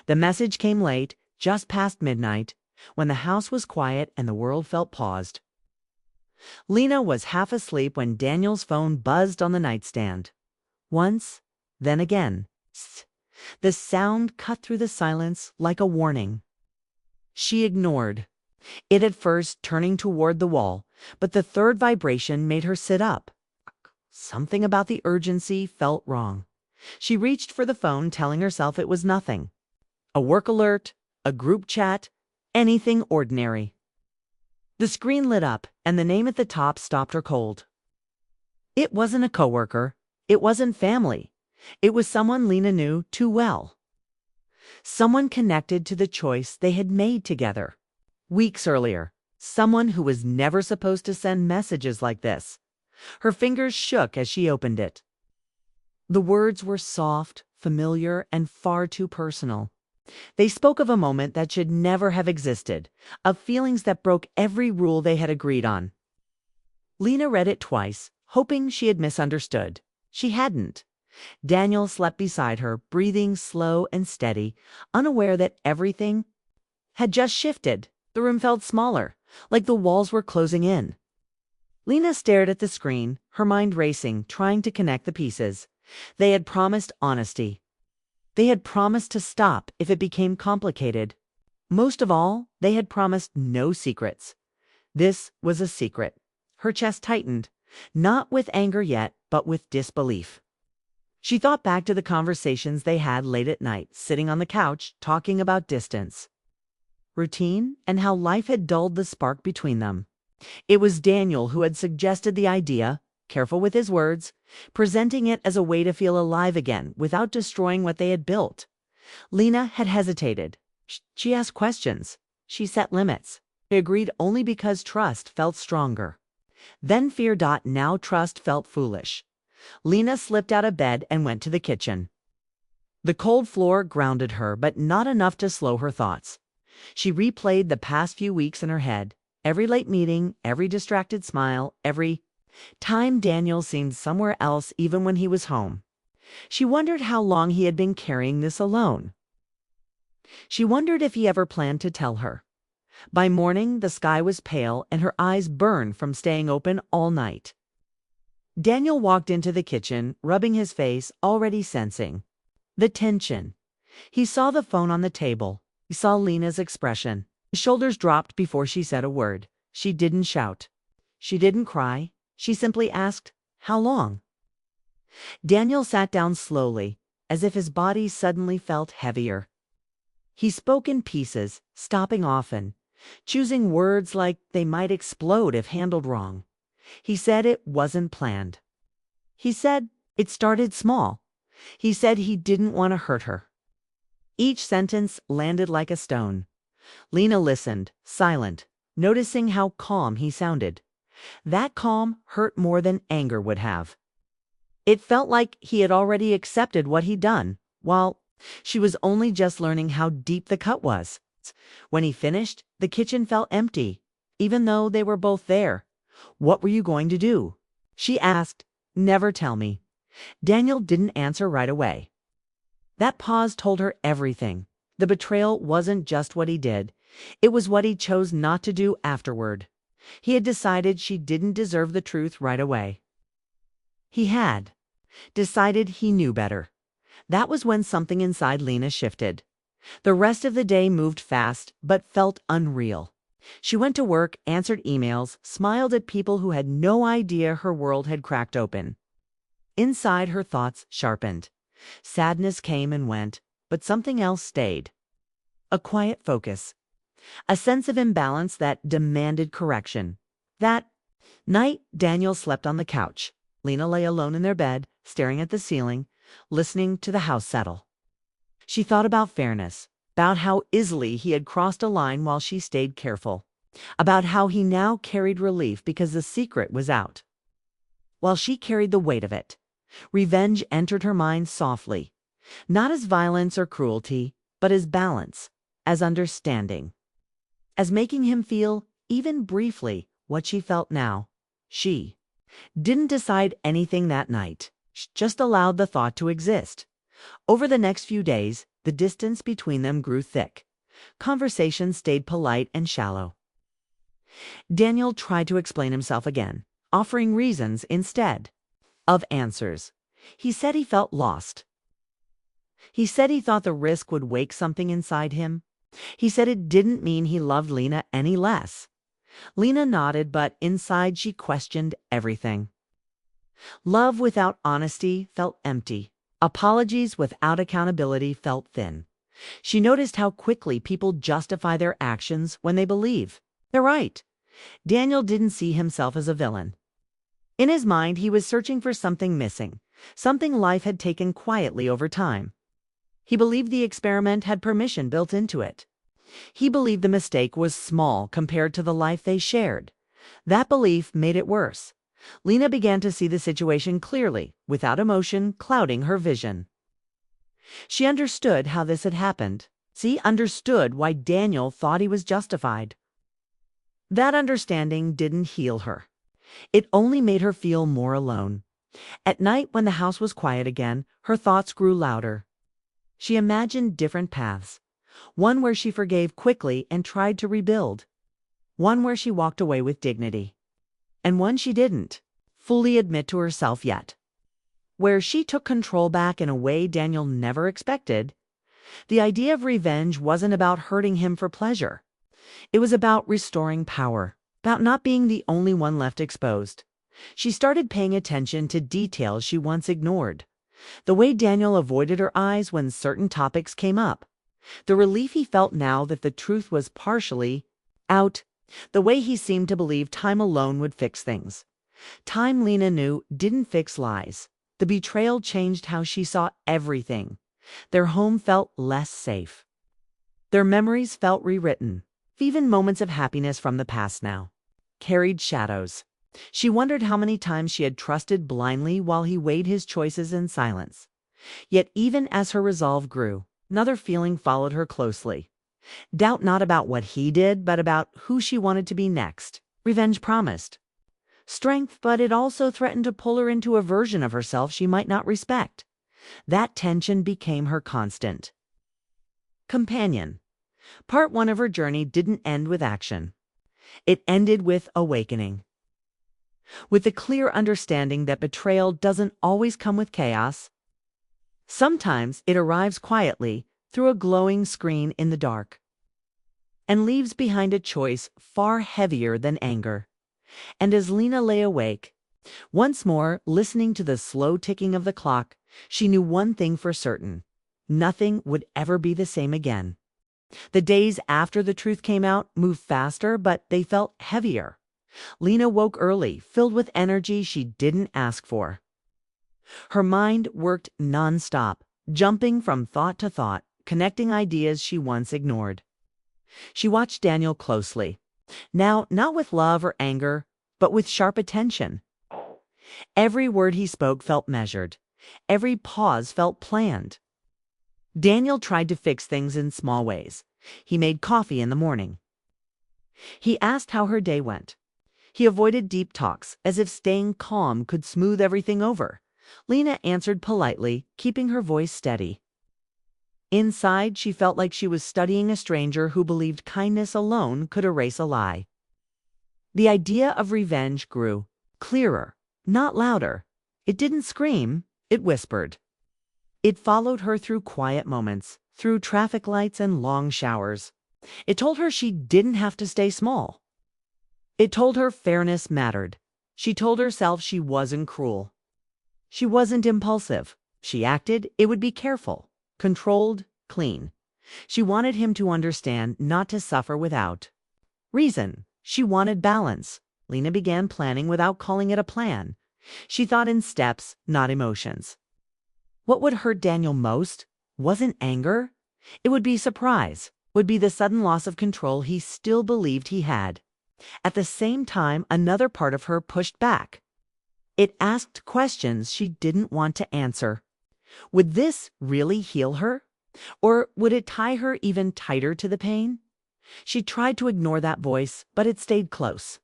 The message came late, just past midnight, when the house was quiet and the world felt paused. Lena was half asleep when Daniel's phone buzzed on the nightstand. Once, then again. The sound cut through the silence like a warning. She ignored it at first, turning toward the wall, but the third vibration made her sit up. Something about the urgency felt wrong. She reached for the phone, telling herself it was nothing. A work alert, a group chat, anything ordinary. The screen lit up, and the name at the top stopped her cold. It wasn't a coworker. It wasn't family. It was someone Lena knew too well. Someone connected to the choice they had made together. Weeks earlier, someone who was never supposed to send messages like this. Her fingers shook as she opened it. The words were soft, familiar, and far too personal. They spoke of a moment that should never have existed, of feelings that broke every rule they had agreed on. Lena read it twice, hoping she had misunderstood. She hadn't. Daniel slept beside her, breathing slow and steady, unaware that everything had just shifted. The room felt smaller, like the walls were closing in. Lena stared at the screen, her mind racing, trying to connect the pieces. They had promised honesty. They had promised to stop if it became complicated. Most of all, they had promised no secrets. This was a secret. Her chest tightened, not with anger yet, but with disbelief. She thought back to the conversations they had late at night, sitting on the couch, talking about distance, routine, and how life had dulled the spark between them. It was Daniel who had suggested the idea, careful with his words, presenting it as a way to feel alive again without destroying what they had built. Lena had hesitated. She asked questions. She set limits. She agreed only because trust felt stronger. Then fear. Now trust felt foolish. Lena slipped out of bed and went to the kitchen. The cold floor grounded her, but not enough to slow her thoughts. She replayed the past few weeks in her head. Every late meeting, every distracted smile, every time Daniel seemed somewhere else even when he was home. She wondered how long he had been carrying this alone. She wondered if he ever planned to tell her. By morning, the sky was pale and her eyes burned from staying open all night. Daniel walked into the kitchen, rubbing his face, already sensing the tension. He saw the phone on the table. He saw Lena's expression. His shoulders dropped before she said a word. She didn't shout. She didn't cry. She simply asked, "How long?" Daniel sat down slowly, as if his body suddenly felt heavier. He spoke in pieces, stopping often, choosing words like they might explode if handled wrong. He said it wasn't planned. He said it started small. He said he didn't want to hurt her. Each sentence landed like a stone. Lena listened, silent, noticing how calm he sounded. That calm hurt more than anger would have. It felt like he had already accepted what he'd done, while she was only just learning how deep the cut was. When he finished, the kitchen felt empty, even though they were both there. "What were you going to do?" she asked. "Never tell me." Daniel didn't answer right away. That pause told her everything. The betrayal wasn't just what he did. It was what he chose not to do afterward. He had decided she didn't deserve the truth right away. He had decided he knew better. That was when something inside Lena shifted. The rest of the day moved fast, but felt unreal. She went to work, answered emails, smiled at people who had no idea her world had cracked open. Inside, her thoughts sharpened. Sadness came and went, but something else stayed. A quiet focus. A sense of imbalance that demanded correction. That night, Daniel slept on the couch. Lena lay alone in their bed, staring at the ceiling, listening to the house settle. She thought about fairness, about how easily he had crossed a line while she stayed careful, about how he now carried relief because the secret was out, while she carried the weight of it. Revenge entered her mind softly, not as violence or cruelty, but as balance, as understanding, as making him feel, even briefly, what she felt now. She didn't decide anything that night. She just allowed the thought to exist. Over the next few days, The distance between them grew thick. Conversation stayed polite and shallow. Daniel tried to explain himself again, offering reasons instead of answers. He said he felt lost. He said he thought the risk would wake something inside him. He said it didn't mean he loved Lena any less. Lena nodded, but inside she questioned everything. Love without honesty felt empty. Apologies without accountability felt thin. She noticed how quickly people justify their actions when they believe they're right. Daniel didn't see himself as a villain. In his mind, he was searching for something missing, something life had taken quietly over time. He believed the experiment had permission built into it. He believed the mistake was small compared to the life they shared. That belief made it worse. Lena began to see the situation clearly, without emotion clouding her vision. She understood how this had happened. She understood why Daniel thought he was justified. That understanding didn't heal her. It only made her feel more alone. At night, when the house was quiet again, her thoughts grew louder. She imagined different paths. One where she forgave quickly and tried to rebuild. One where she walked away with dignity. And one she didn't fully admit to herself yet. Where she took control back in a way Daniel never expected. The idea of revenge wasn't about hurting him for pleasure. It was about restoring power, about not being the only one left exposed. She started paying attention to details she once ignored. The way Daniel avoided her eyes when certain topics came up. The relief he felt now that the truth was partially out. The way he seemed to believe time alone would fix things. Time, Lena knew, didn't fix lies. The betrayal changed how she saw everything. Their home felt less safe. Their memories felt rewritten. Even moments of happiness from the past now carried shadows. She wondered how many times she had trusted blindly while he weighed his choices in silence. Yet even as her resolve grew, another feeling followed her closely. Doubt not about what he did, but about who she wanted to be next. Revenge promised strength, but it also threatened to pull her into a version of herself she might not respect. That tension became her constant companion. Part 1 of her journey didn't end with action. It ended with awakening. With the clear understanding that betrayal doesn't always come with chaos. Sometimes it arrives quietly through a glowing screen in the dark and leaves behind a choice far heavier than anger. And as Lena lay awake, once more listening to the slow ticking of the clock, she knew one thing for certain. Nothing would ever be the same again. The days after the truth came out moved faster, but they felt heavier. Lena woke early, filled with energy she didn't ask for. Her mind worked nonstop, jumping from thought to thought, connecting ideas she once ignored. She watched Daniel closely, now not with love or anger, but with sharp attention. Every word he spoke felt measured. Every pause felt planned. Daniel tried to fix things in small ways. He made coffee in the morning. He asked how her day went. He avoided deep talks, as if staying calm could smooth everything over. Lena answered politely, keeping her voice steady. Inside, she felt like she was studying a stranger who believed kindness alone could erase a lie. The idea of revenge grew clearer, not louder. It didn't scream, it whispered. It followed her through quiet moments, through traffic lights and long showers. It told her she didn't have to stay small. It told her fairness mattered. She told herself she wasn't cruel. She wasn't impulsive. She acted, it would be careful, controlled, clean. She wanted him to understand, not to suffer without reason. She wanted balance. Lena began planning without calling it a plan. She thought in steps, not emotions. What would hurt Daniel most wasn't anger. It would be surprise, would be the sudden loss of control he still believed he had. At the same time, another part of her pushed back. It asked questions she didn't want to answer. Would this really heal her? Or would it tie her even tighter to the pain? She tried to ignore that voice, but it stayed close.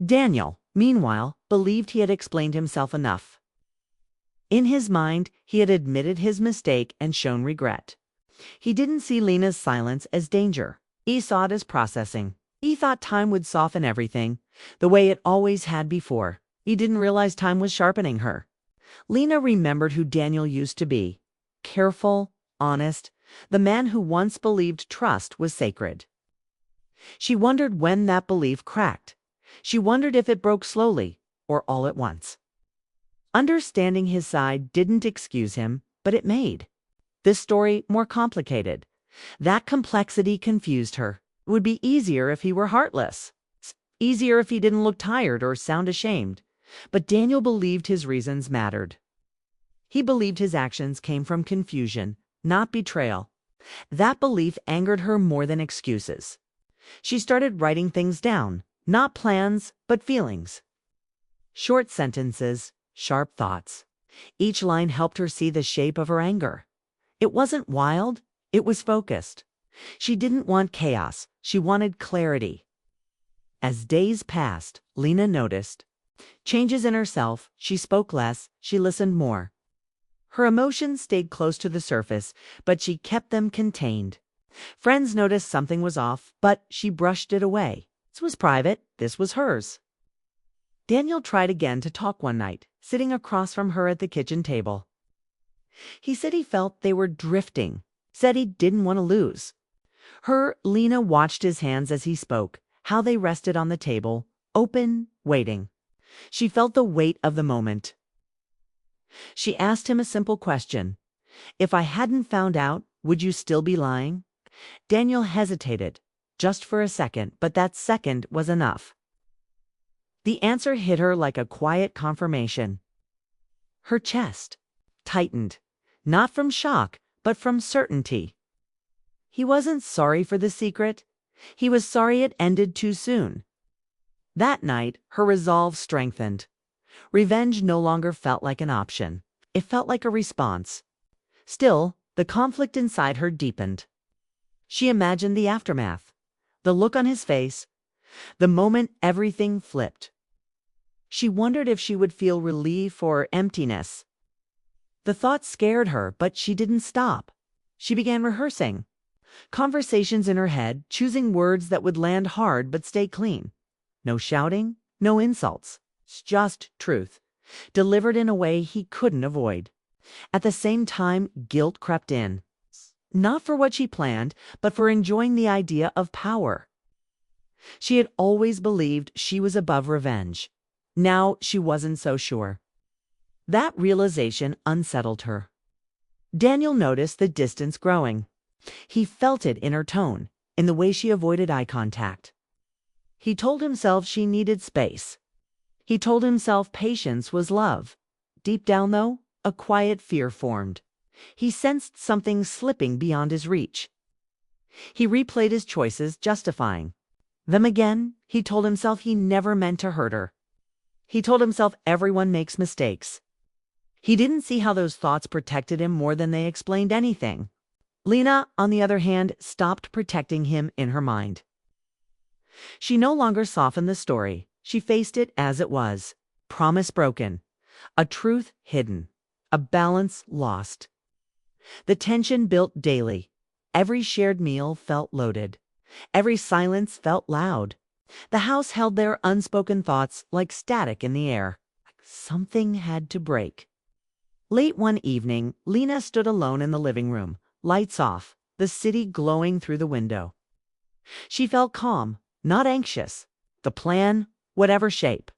Daniel, meanwhile, believed he had explained himself enough. In his mind, he had admitted his mistake and shown regret. He didn't see Lena's silence as danger. He saw it as processing. He thought time would soften everything, the way it always had before. He didn't realize time was sharpening her. Lena remembered who Daniel used to be. Careful, honest, the man who once believed trust was sacred. She wondered when that belief cracked. She wondered if it broke slowly or all at once. Understanding his side didn't excuse him, but it made this story more complicated. That complexity confused her. It would be easier if he were heartless. Easier if he didn't look tired or sound ashamed. But Daniel believed his reasons mattered. He believed his actions came from confusion, not betrayal. That belief angered her more than excuses. She started writing things down, not plans, but feelings. Short sentences, sharp thoughts. Each line helped her see the shape of her anger. It wasn't wild, it was focused. She didn't want chaos, she wanted clarity. As days passed, Lena noticed changes in herself. She spoke less, she listened more. Her emotions stayed close to the surface, but she kept them contained. Friends noticed something was off, but she brushed it away. This was private, this was hers. Daniel tried again to talk one night, sitting across from her at the kitchen table. He said he felt they were drifting, said he didn't want to lose. Lena watched his hands as he spoke, how they rested on the table, open, waiting. She felt the weight of the moment. She asked him a simple question. If I hadn't found out, would you still be lying? Daniel hesitated, just for a second, but that second was enough. The answer hit her like a quiet confirmation. Her chest tightened, not from shock, but from certainty. He wasn't sorry for the secret. He was sorry it ended too soon. That night, her resolve strengthened. Revenge no longer felt like an option. It felt like a response. Still, the conflict inside her deepened. She imagined the aftermath, the look on his face, the moment everything flipped. She wondered if she would feel relief or emptiness. The thought scared her, but she didn't stop. She began rehearsing. Conversations in her head, choosing words that would land hard but stay clean. No shouting, no insults. Just truth, delivered in a way he couldn't avoid. At the same time, guilt crept in. Not for what she planned, but for enjoying the idea of power. She had always believed she was above revenge. Now she wasn't so sure. That realization unsettled her. Daniel noticed the distance growing. He felt it in her tone, in the way she avoided eye contact. He told himself she needed space. He told himself patience was love. Deep down, though, a quiet fear formed. He sensed something slipping beyond his reach. He replayed his choices, justifying them again. He told himself he never meant to hurt her. He told himself everyone makes mistakes. He didn't see how those thoughts protected him more than they explained anything. Lena, on the other hand, stopped protecting him in her mind. She no longer softened the story. She faced it as it was. Promise broken. A truth hidden. A balance lost. The tension built daily. Every shared meal felt loaded. Every silence felt loud. The house held their unspoken thoughts like static in the air. Something had to break. Late one evening, Lena stood alone in the living room, lights off, the city glowing through the window. She felt calm, not anxious. The plan, whatever shape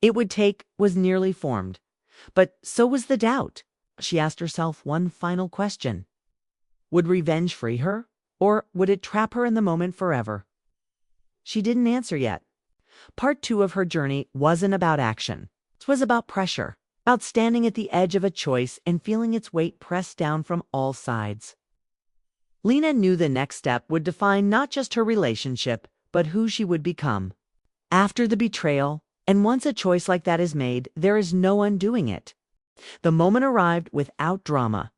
it would take, was nearly formed. But so was the doubt. She asked herself one final question. Would revenge free her, or would it trap her in the moment forever? She didn't answer yet. Part 2 of her journey wasn't about action. It was about pressure, about standing at the edge of a choice and feeling its weight pressed down from all sides. Lena knew the next step would define not just her relationship, but who she would become. After the betrayal, and once a choice like that is made, there is no undoing it. The moment arrived without drama.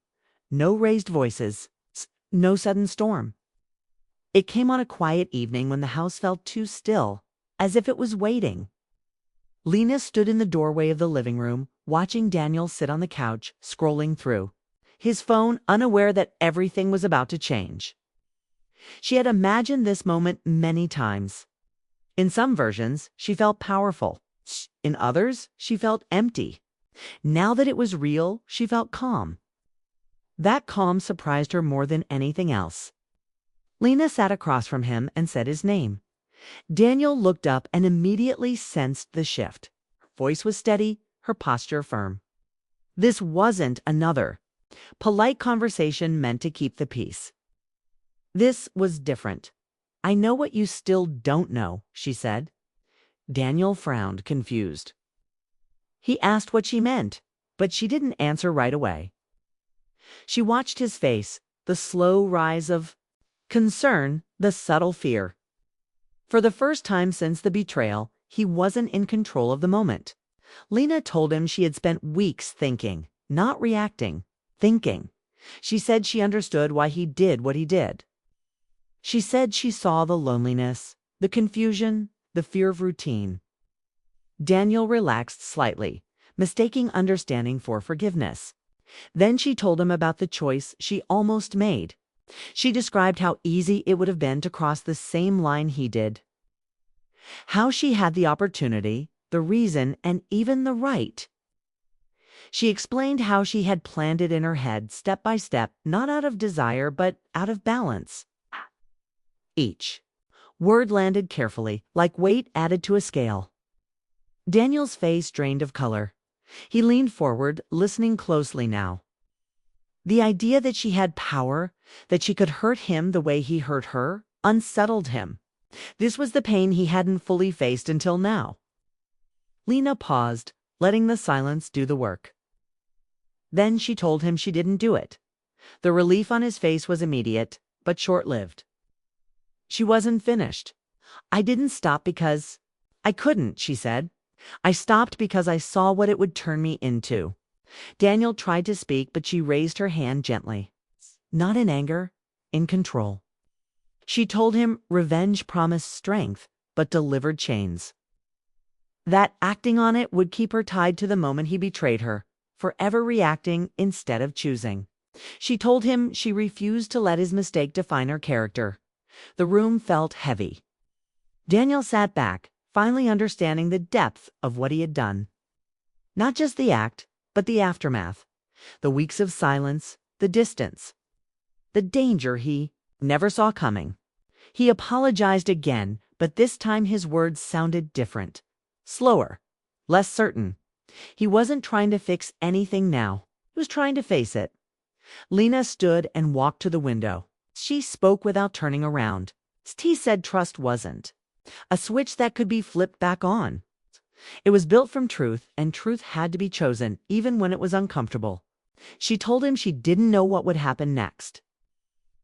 No raised voices, no sudden storm. It came on a quiet evening when the house felt too still, as if it was waiting. Lena stood in the doorway of the living room, watching Daniel sit on the couch, scrolling through. his phone unaware that everything was about to change. She had imagined this moment many times. In some versions, she felt powerful. In others, she felt empty. Now that it was real, she felt calm. That calm surprised her more than anything else. Lena sat across from him and said his name. Daniel looked up and immediately sensed the shift. Her voice was steady, her posture firm. This wasn't another polite conversation meant to keep the peace. This was different. "I know what you still don't know," she said. Daniel frowned, confused. He asked what she meant, but she didn't answer right away. She watched his face, the slow rise of concern, the subtle fear. For the first time since the betrayal, he wasn't in control of the moment. Lena told him she had spent weeks thinking, not reacting, thinking. She said she understood why he did what he did. She said she saw the loneliness, the confusion, the fear of routine. Daniel relaxed slightly, mistaking understanding for forgiveness. Then she told him about the choice she almost made. She described how easy it would have been to cross the same line he did. How she had the opportunity, the reason, and even the right. She explained how she had planned it in her head, step by step, not out of desire, but out of balance. Each word landed carefully, like weight added to a scale. Daniel's face drained of color. He leaned forward, listening closely now. The idea that she had power, that she could hurt him the way he hurt her, unsettled him. This was the pain he hadn't fully faced until now. Lena paused, letting the silence do the work. Then she told him she didn't do it. The relief on his face was immediate, but short-lived. She wasn't finished. "I didn't stop because I couldn't," she said. "I stopped because I saw what it would turn me into." Daniel tried to speak, but she raised her hand gently. Not in anger, in control. She told him revenge promised strength, but delivered chains. That acting on it would keep her tied to the moment he betrayed her, forever reacting instead of choosing. She told him she refused to let his mistake define her character. The room felt heavy. Daniel sat back, finally understanding the depth of what he had done. Not just the act, but the aftermath. The weeks of silence, the distance. The danger he never saw coming. He apologized again, but this time his words sounded different. Slower, less certain. He wasn't trying to fix anything now. He was trying to face it. Lena stood and walked to the window. She spoke without turning around. T said trust wasn't a switch that could be flipped back on. It was built from truth, and truth had to be chosen, even when it was uncomfortable. She told him she didn't know what would happen next.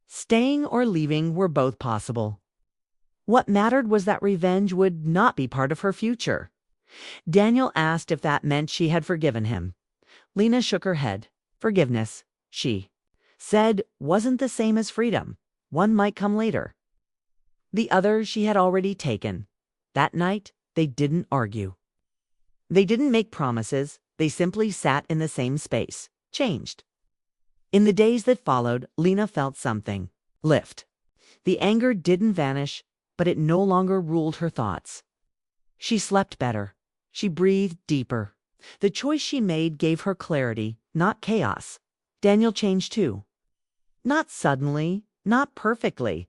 Staying or leaving were both possible. What mattered was that revenge would not be part of her future. Daniel asked if that meant she had forgiven him. Lena shook her head. Forgiveness, she said, wasn't the same as freedom. One might come later. The other she had already taken. That night, they didn't argue. They didn't make promises. They simply sat in the same space, changed. In the days that followed, Lena felt something lift. The anger didn't vanish, but it no longer ruled her thoughts. She slept better. She breathed deeper. The choice she made gave her clarity, not chaos. Daniel changed too. Not suddenly, not perfectly,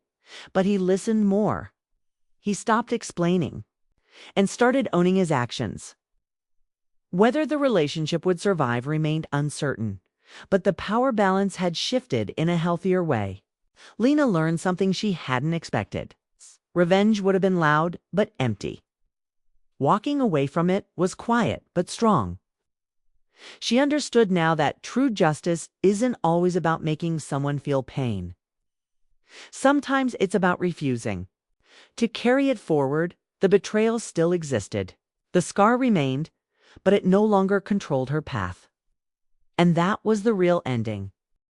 but he listened more. He stopped explaining and started owning his actions. Whether the relationship would survive remained uncertain, but the power balance had shifted in a healthier way. Lena learned something she hadn't expected. Revenge would have been loud, but empty. Walking away from it was quiet, but strong. She understood now that true justice isn't always about making someone feel pain. Sometimes it's about refusing. To carry it forward, the betrayal still existed. The scar remained, but it no longer controlled her path. And that was the real ending.